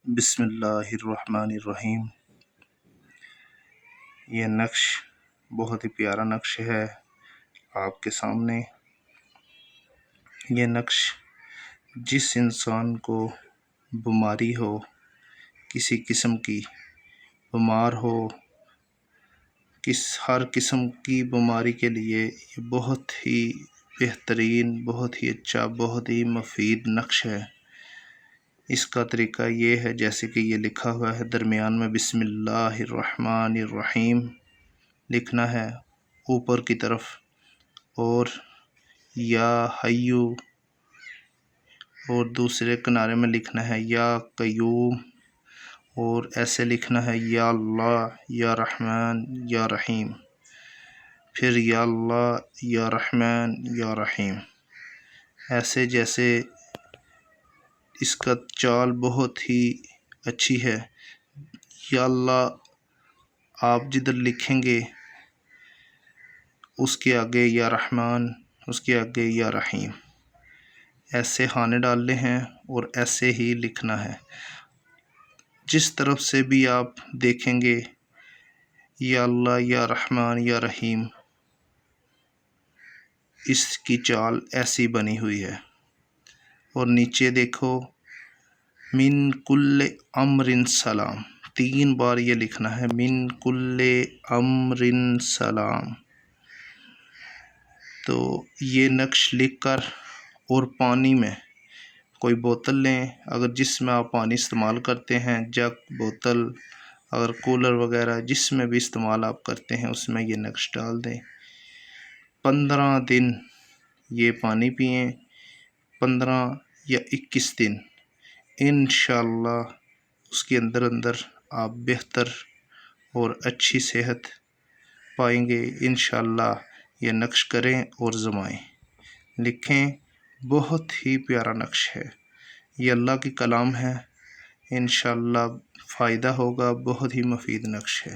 بسم اللہ الرحمن الرحیم۔ یہ نقش بہت ہی پیارا نقش ہے آپ کے سامنے۔ یہ نقش جس انسان کو بیماری ہو، کسی قسم کی بیمار ہو، ہر قسم کی بیماری کے لیے یہ بہت ہی بہترین، بہت ہی اچھا، بہت ہی مفید نقش ہے۔ اس کا طریقہ یہ ہے جیسے کہ یہ لکھا ہوا ہے، درمیان میں بسم اللہ الرحمن الرحیم لکھنا ہے اوپر کی طرف، اور یا حیو، اور دوسرے کنارے میں لکھنا ہے یا قیوم، اور ایسے لکھنا ہے یا اللہ یا رحمان یا رحیم، پھر یا اللہ یا رحمان یا رحیم، ایسے جیسے اس کا چال بہت ہی اچھی ہے۔ یا اللہ آپ جدھر لکھیں گے اس کے آگے یا رحمان، اس کے آگے یا رحیم، ایسے خانے ڈالنے ہیں اور ایسے ہی لکھنا ہے۔ جس طرف سے بھی آپ دیکھیں گے یا اللہ یا رحمان یا رحیم، اس کی چال ایسی بنی ہوئی ہے۔ اور نیچے دیکھو من کل امر سلام، 3 بار یہ لکھنا ہے، من کل امر سلام۔ تو یہ نقش لکھ کر، اور پانی میں کوئی بوتل لیں، اگر جس میں آپ پانی استعمال کرتے ہیں، جگ، بوتل، اگر کولر وغیرہ جس میں بھی استعمال آپ کرتے ہیں اس میں یہ نقش ڈال دیں۔ 15 دن یہ پانی پئیں، 15 یا 21 دن، انشاءاللہ اس کے اندر آپ بہتر اور اچھی صحت پائیں گے۔ انشاءاللہ یہ نقش کریں اور زمائیں، لکھیں، بہت ہی پیارا نقش ہے، یہ اللہ کی کلام ہے، انشاءاللہ فائدہ ہوگا، بہت ہی مفید نقش ہے۔